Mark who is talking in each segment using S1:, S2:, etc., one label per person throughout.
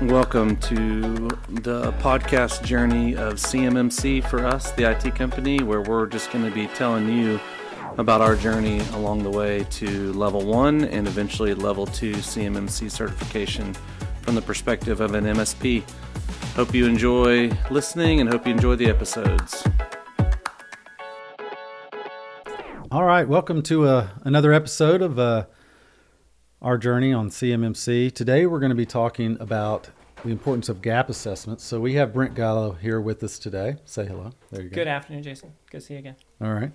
S1: Welcome to the podcast journey of CMMC for us, the IT company, where we're just going to be telling you about our journey along the way to level 1 and eventually level 2 CMMC certification from the perspective of an MSP. Hope you enjoy listening and hope you enjoy the episodes.
S2: All right, welcome to another episode of our journey on CMMC. Today we're going to be talking about the importance of gap assessments. So we have Brent Gallo here with us today. Say hello. There you go.
S3: Good afternoon, Jason. Good to see you again.
S2: All right.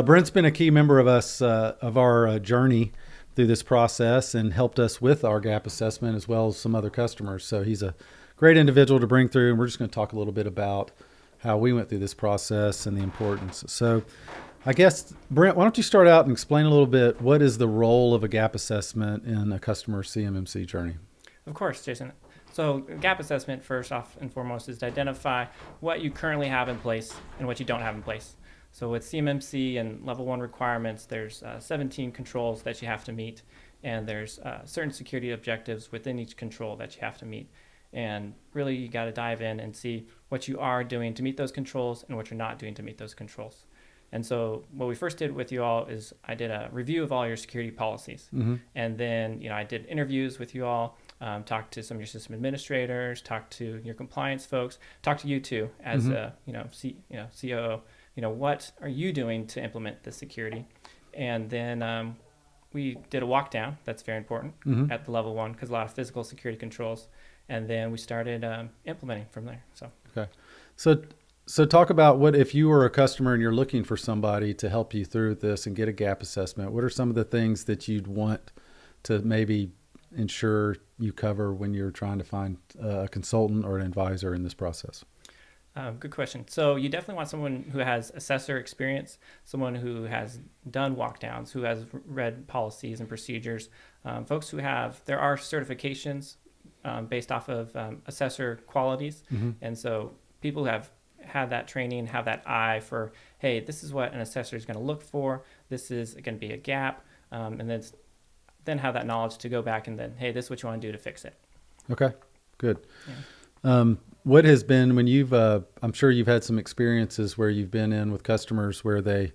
S2: Brent's been a key member of our journey through this process and helped us with our gap assessment as well as some other customers. So he's a great individual to bring through, and we're just going to talk a little bit about how we went through this process and the importance. So I guess, Brent, why don't you start out and explain a little bit what is the role of a gap assessment in a customer CMMC journey?
S3: Of course, Jason. So gap assessment, first off and foremost, is to identify what you currently have in place and what you don't have in place. So with CMMC and level 1 requirements, there's 17 controls that you have to meet, and there's certain security objectives within each control that you have to meet. And really, you got to dive in and see what you are doing to meet those controls and what you're not doing to meet those controls. And so what we first did with you all is I did a review of all your security policies. Mm-hmm. And then, I did interviews with you all, talked to some of your system administrators, talked to your compliance folks, talked to you too as mm-hmm. a COO. What are you doing to implement the security? And then we did a walk down. That's very important mm-hmm. at the level 1 because a lot of physical security controls. And then we started implementing from there.
S2: Okay. So talk about what, if you were a customer and you're looking for somebody to help you through this and get a gap assessment, what are some of the things that you'd want to maybe ensure you cover when you're trying to find a consultant or an advisor in this process?
S3: Good question. So you definitely want someone who has assessor experience, someone who has done walkdowns, who has read policies and procedures, folks who there are certifications based off of assessor qualities. Mm-hmm. And so people who have had that training, have that eye for, hey, this is what an assessor is going to look for. This is going to be a gap. And then have that knowledge to go back and then, hey, this is what you want to do to fix it.
S2: Okay, good. Yeah. What has been, when you've, I'm sure you've had some experiences where you've been in with customers where they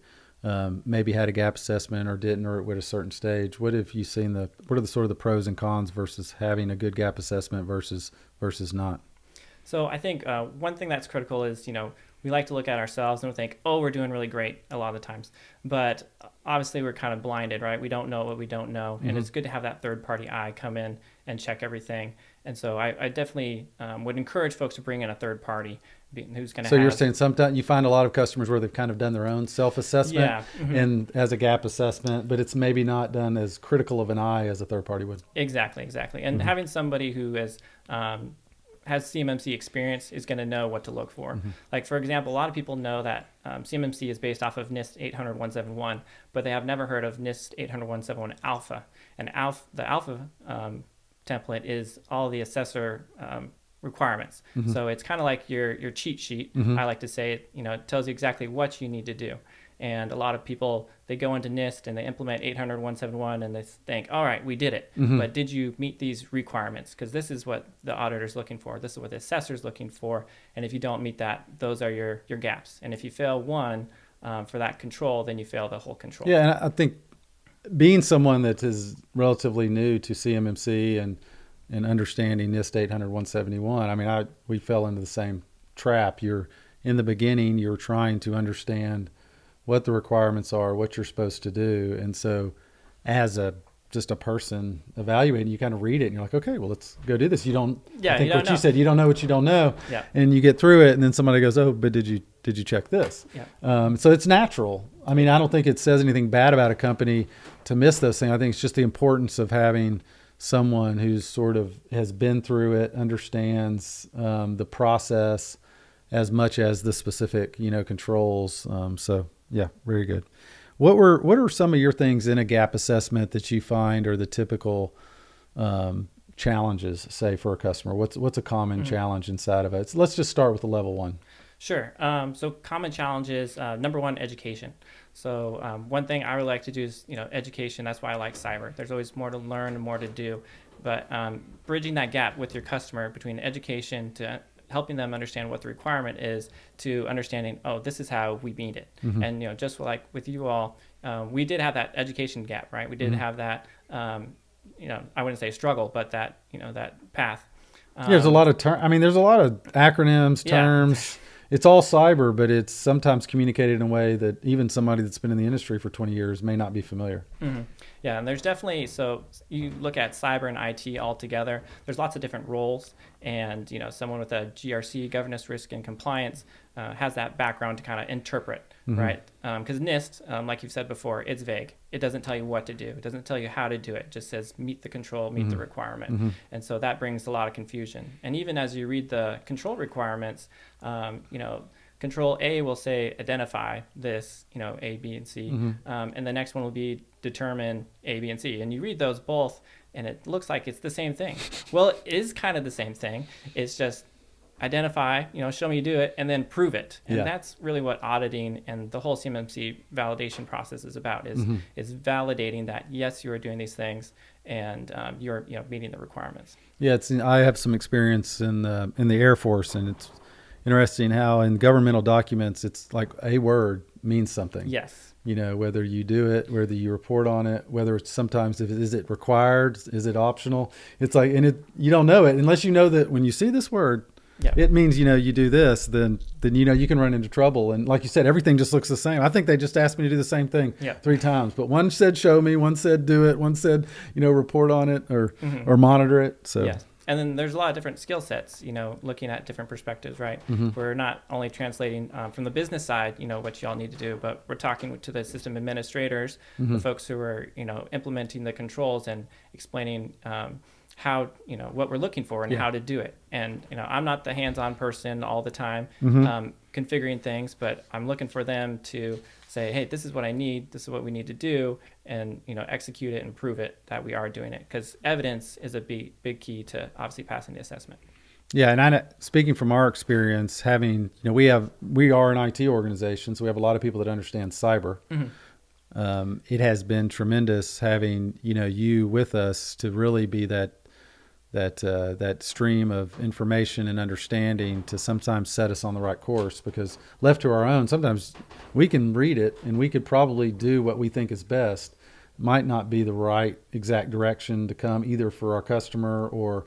S2: maybe had a gap assessment or didn't, or at a certain stage. What have you seen what are the sort of the pros and cons versus having a good gap assessment versus not?
S3: So I think one thing that's critical is, we like to look at ourselves and we think, oh, we're doing really great a lot of the times. But obviously we're kind of blinded, right? We don't know what we don't know. Mm-hmm. And it's good to have that third-party eye come in and check everything. And so I definitely would encourage folks to bring in a third party who's going to
S2: So you're saying sometimes you find a lot of customers where they've kind of done their own self-assessment mm-hmm. and as a gap assessment, but it's maybe not done as critical of an eye as a third party would.
S3: Exactly. And mm-hmm. having somebody who has CMMC experience is going to know what to look for. Mm-hmm. Like, for example, a lot of people know that CMMC is based off of NIST 800-171, but they have never heard of NIST 800-171 Alpha. And the Alpha template is all the assessor requirements. Mm-hmm. So it's kind of like your cheat sheet. Mm-hmm. I like to say it tells you exactly what you need to do. And a lot of people, they go into NIST and they implement 800-171 and they think, all right, we did it. Mm-hmm. But did you meet these requirements? Because this is what the auditor's looking for. This is what the assessor's looking for. And if you don't meet that, those are your gaps. And if you fail one for that control, then you fail the whole control.
S2: Yeah, and I think being someone that is relatively new to CMMC and understanding NIST 800-171, we fell into the same trap. In the beginning, you're trying to understand what the requirements are, what you're supposed to do. And so as just a person evaluating, you kind of read it and you're like, okay, well, let's go do this. You don't said, you don't know what you don't know.
S3: Yeah.
S2: And you get through it and then somebody goes, oh, but did you check this? Yeah. So it's natural. I don't think it says anything bad about a company to miss those things. I think it's just the importance of having someone who's sort of has been through it, understands the process as much as the specific, controls. So yeah, very good. What are some of your things in a gap assessment that you find are the typical challenges, say, for a customer? What's a common mm-hmm. challenge inside of it? So let's just start with the level 1.
S3: Sure. So common challenges, number 1, education. So one thing I really like to do is, education. That's why I like cyber. There's always more to learn and more to do. But bridging that gap with your customer between education to helping them understand what the requirement is to understanding, oh, this is how we meet it. And, just like with you all, we did have that education gap, right? We did have that, I wouldn't say struggle, but that, that path.
S2: There's a lot of there's a lot of acronyms, terms. It's all cyber, but it's sometimes communicated in a way that even somebody that's been in the industry for 20 years may not be familiar.
S3: Yeah, and there's definitely, so you look at cyber and IT all together, there's lots of different roles, and someone with a GRC, governance, risk, and compliance, has that background to kind of interpret, right? Because NIST, like you've said before, it's vague. It doesn't tell you what to do. It doesn't tell you how to do it. It just says meet the control, meet the requirement. And so that brings a lot of confusion. And even as you read the control requirements, Control A will say identify this, A, B, and C, and the next one will be determine A, B, and C. And you read those both, and it looks like it's the same thing. Well, it is kind of the same thing. It's just identify, show me you do it, and then prove it. And that's really what auditing and the whole CMMC validation process is about, is validating that, yes, you are doing these things, and you're meeting the requirements. Yeah,
S2: I have some experience in the Air Force, and it's interesting how in governmental documents, it's like a word means something.
S3: Yes.
S2: Whether you do it, whether you report on it, whether it's sometimes, is it required? Is it optional? It's like, you don't know it unless you know that when you see this word, it means, you do this, then you can run into trouble. And like you said, everything just looks the same. I think they just asked me to do the same thing 3 times, but one said, show me, one said, do it. One said, report on it or monitor it. So.
S3: Yes. And then there's a lot of different skill sets, looking at different perspectives, right? We're not only translating from the business side, what y'all need to do, but we're talking to the system administrators, the folks who are, implementing the controls and explaining how, what we're looking for and how to do it. And, I'm not the hands-on person all the time configuring things, but I'm looking for them to say, hey, this is what I need, this is what we need to do, and execute it and prove it that we are doing it, because evidence is a big key to obviously passing the assessment.
S2: Yeah, and speaking from our experience, having we are an IT organization, so we have a lot of people that understand cyber. It has been tremendous having you with us to really be that stream of information and understanding to sometimes set us on the right course, because left to our own, sometimes we can read it and we could probably do what we think is best. Might not be the right exact direction to come either for our customer or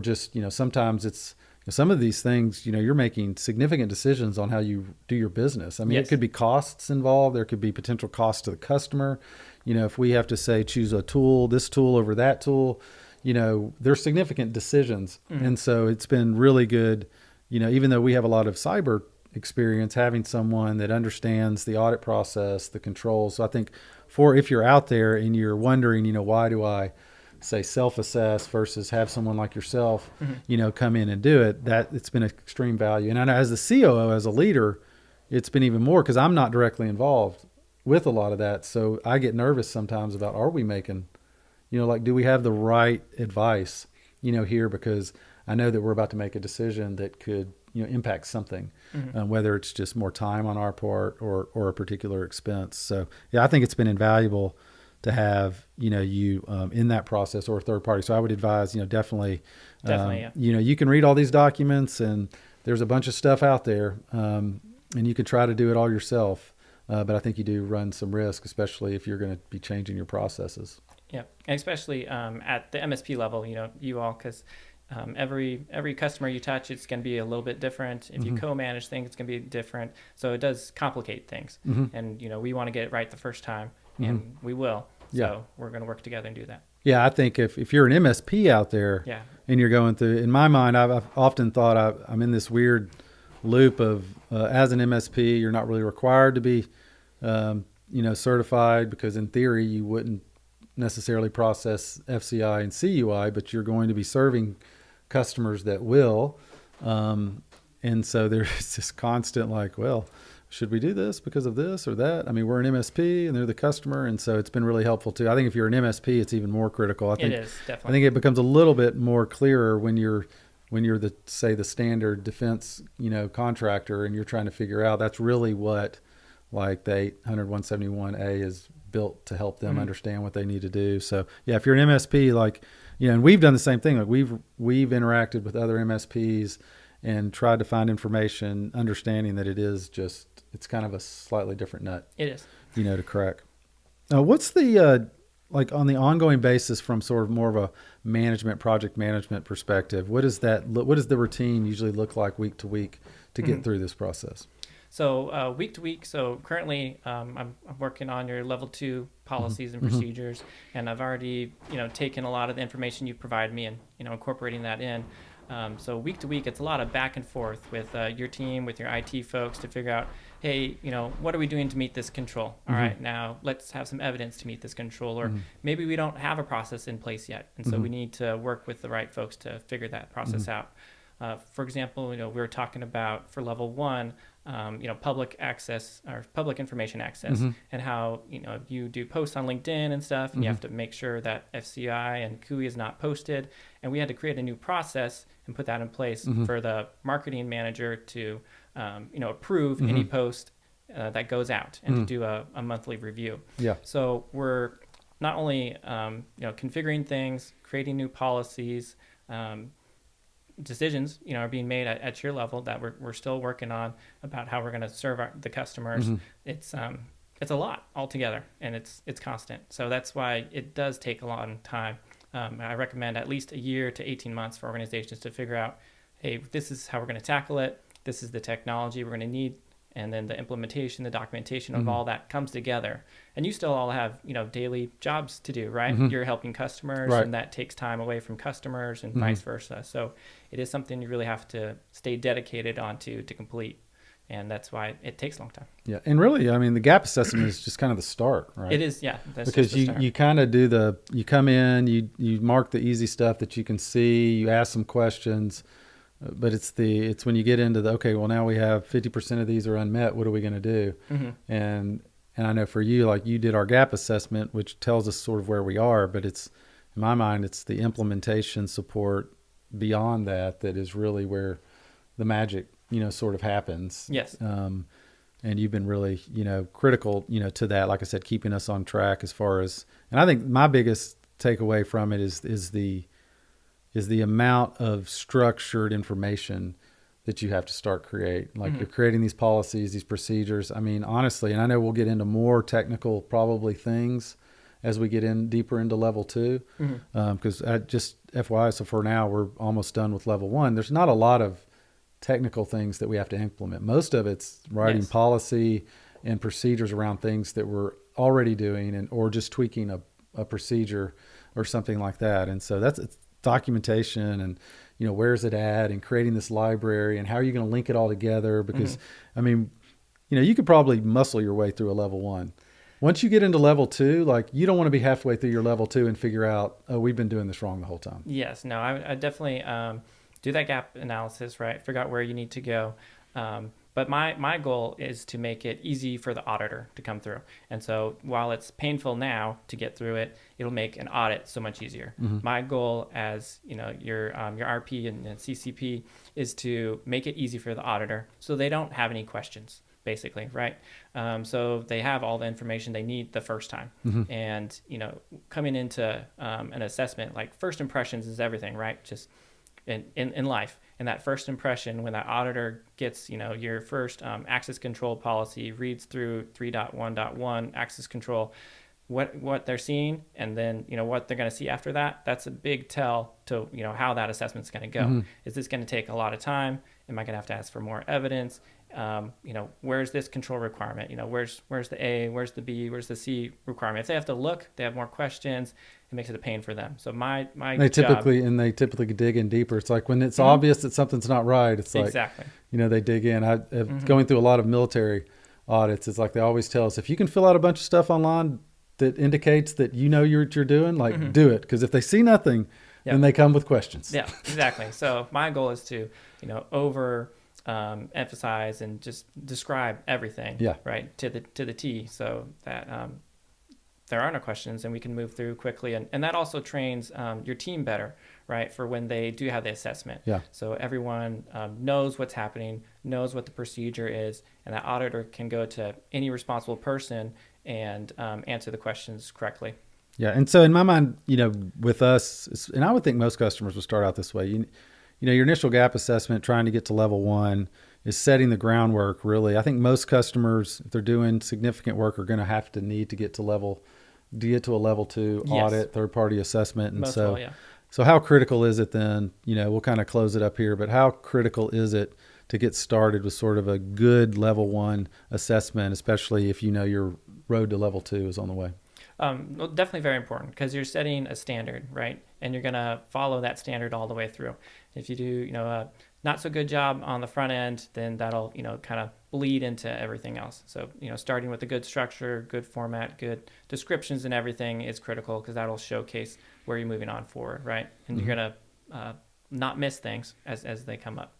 S2: just, sometimes it's some of these things, you're making significant decisions on how you do your business. I mean, It could be costs involved. There could be potential costs to the customer. If we have to say, choose a tool, this tool over that tool, there's significant decisions. And so it's been really good, even though we have a lot of cyber experience, having someone that understands the audit process, the controls. So I think if you're out there and you're wondering, why do I say self-assess versus have someone like yourself, come in and do it, that it's been an extreme value. And I know as the COO, as a leader, it's been even more because I'm not directly involved with a lot of that. So I get nervous sometimes about, are we making, do we have the right advice, here? Because I know that we're about to make a decision that could, impact something, whether it's just more time on our part or a particular expense. So yeah, I think it's been invaluable to have, you in that process or a third party. So I would advise, definitely, you can read all these documents and there's a bunch of stuff out there, and you can try to do it all yourself. But I think you do run some risk, especially if you're going to be changing your processes.
S3: Yeah, and especially at the MSP level, you all, because every customer you touch, it's going to be a little bit different. If you co-manage things, it's going to be different. So it does complicate things. And, we want to get it right the first time, and we will. So we're going to work together and do that. Yeah,
S2: I think if you're an MSP out there and you're going through, in my mind, I've often thought I'm in this weird loop of, as an MSP, you're not really required to be, certified, because in theory you wouldn't necessarily process FCI and CUI, but you're going to be serving customers that will. And so there's this constant should we do this because of this or that? I mean, we're an MSP and they're the customer. And so it's been really helpful too. I think if you're an MSP, it's even more critical.
S3: It is, definitely.
S2: I think it becomes a little bit more clearer when you're the standard defense, contractor, and you're trying to figure out that's really what the 800-171A is built to help them understand what they need to do. So yeah, if you're an MSP, and we've done the same thing. Like we've interacted with other MSPs and tried to find information, understanding that it's kind of a slightly different nut.
S3: It is.
S2: To crack. What's the like on the ongoing basis from sort of more of a project management perspective? What does the routine usually look like week to week to get through this process?
S3: So week to week. So currently, I'm working on your level 2 policies and procedures, and I've already taken a lot of the information you provide me and incorporating that in. So week to week, it's a lot of back and forth with your team, with your IT folks to figure out, hey, what are we doing to meet this control? All right, now let's have some evidence to meet this control, or maybe we don't have a process in place yet, and so we need to work with the right folks to figure that process out. For example, we were talking about for level 1, public access or public information access, and how you do posts on LinkedIn and stuff, and you have to make sure that FCI and CUI is not posted, and we had to create a new process and put that in place for the marketing manager to approve any post that goes out and to do a monthly review.
S2: Yeah.
S3: So we're not only configuring things, creating new policies. Decisions are being made at your level that we're still working on about how we're going to serve the customers. It's a lot altogether, and it's constant, so that's why it does take a long time. I recommend at least a year to 18 months for organizations to figure out, hey, this is how we're going to tackle it, this is the technology we're going to need, and then the implementation, the documentation of all that comes together. And you still all have, daily jobs to do, right? You're helping customers,
S2: Right.
S3: and that takes time away from customers and vice versa. So it is something you really have to stay dedicated onto to complete. And that's why it takes a long time.
S2: Yeah. And really, I mean, the gap assessment is just kind of the start, right?
S3: It is, yeah. That's
S2: Because
S3: just the start.
S2: you kind of you come in, you mark the easy stuff that you can see, you ask some questions, but it's when you get into okay, well, now we have 50% of these are unmet. What are we going to do? And I know for you, like you did our gap assessment, which tells us sort of where we are, but in my mind, it's the implementation support beyond that is really where the magic, sort of happens.
S3: Yes.
S2: And you've been really, critical, to that, like I said, keeping us on track as far as, and I think my biggest takeaway from it is the amount of structured information that you have to start create. Like you're creating these policies, these procedures. I mean, honestly, and I know we'll get into more technical probably things as we get in deeper into level 2, because just FYI, so for now we're almost done with level 1. There's not a lot of technical things that we have to implement. Most of it's writing policy and procedures around things that we're already doing, or just tweaking a procedure or something like that. And so it's documentation and where's it at, and creating this library, and how are you going to link it all together, because I mean you could probably muscle your way through a level 1. Once you get into level 2, like you don't want to be halfway through your level 2 and figure out, oh, we've been doing this wrong the whole time.
S3: Yes, no, I definitely do that gap analysis, right? Figure out where you need to go. But my goal is to make it easy for the auditor to come through. And so while it's painful now to get through it, it'll make an audit so much easier. My goal as your RP and CCP is to make it easy for the auditor so they don't have any questions, basically, right? So they have all the information they need the first time. And coming into an assessment, like first impressions is everything, right? Just in life. And that first impression, when that auditor gets, your first access control policy, reads through 3.1.1 access control, what they're seeing, and then, what they're going to see after that, that's a big tell to, how that assessment's going to go. Is this going to take a lot of time? Am I going to have to ask for more evidence? Where's this control requirement? Where's the A, where's the B, where's the C requirement? If they have to look, they have more questions, it makes it a pain for them. So they
S2: typically dig in deeper. It's like when it's obvious that something's not right, it's like,
S3: exactly.
S2: They dig in. Going through a lot of military audits, it's like they always tell us, if you can fill out a bunch of stuff online that indicates that you're doing, like do it. Because if they see nothing, then they come with questions.
S3: Yeah, exactly. So my goal is to, emphasize and just describe everything, right, to the T, so that there are no questions and we can move through quickly. And that also trains your team better, right, for when they do have the assessment. Yeah. So everyone knows what's happening, knows what the procedure is, and that auditor can go to any responsible person and answer the questions correctly.
S2: Yeah. And so in my mind, with us, and I would think most customers will start out this way. Your initial gap assessment, trying to get to level 1, is setting the groundwork. Really, I think most customers, if they're doing significant work, are going to have to need to get to a level 2
S3: Yes.
S2: audit, third-party assessment. And
S3: Most
S2: so,
S3: will, yeah.
S2: so how critical is it then? We'll kind of close it up here, but how critical is it to get started with sort of a good level 1 assessment, especially if your road to level 2 is on the way?
S3: Well, definitely very important, because you're setting a standard, right? And you're going to follow that standard all the way through. If you do, a not so good job on the front end, then that'll, kind of bleed into everything else. So, starting with a good structure, good format, good descriptions and everything is critical, because that'll showcase where you're moving on forward, right? And you're going to not miss things as they come up.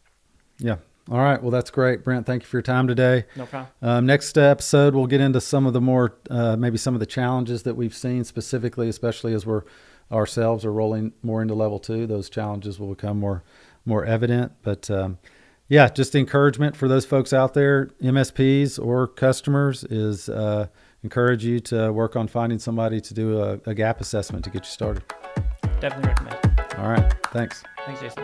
S2: Yeah. All right. Well, that's great, Brent. Thank you for your time today.
S3: No problem.
S2: Next episode, we'll get into some of the more, maybe some of the challenges that we've seen specifically, especially as we're ourselves are rolling more into level 2. Those challenges will become more evident. But just encouragement for those folks out there, MSPs or customers, is encourage you to work on finding somebody to do a gap assessment to get you started.
S3: Definitely recommend.
S2: All right. Thanks.
S3: Thanks, Jason.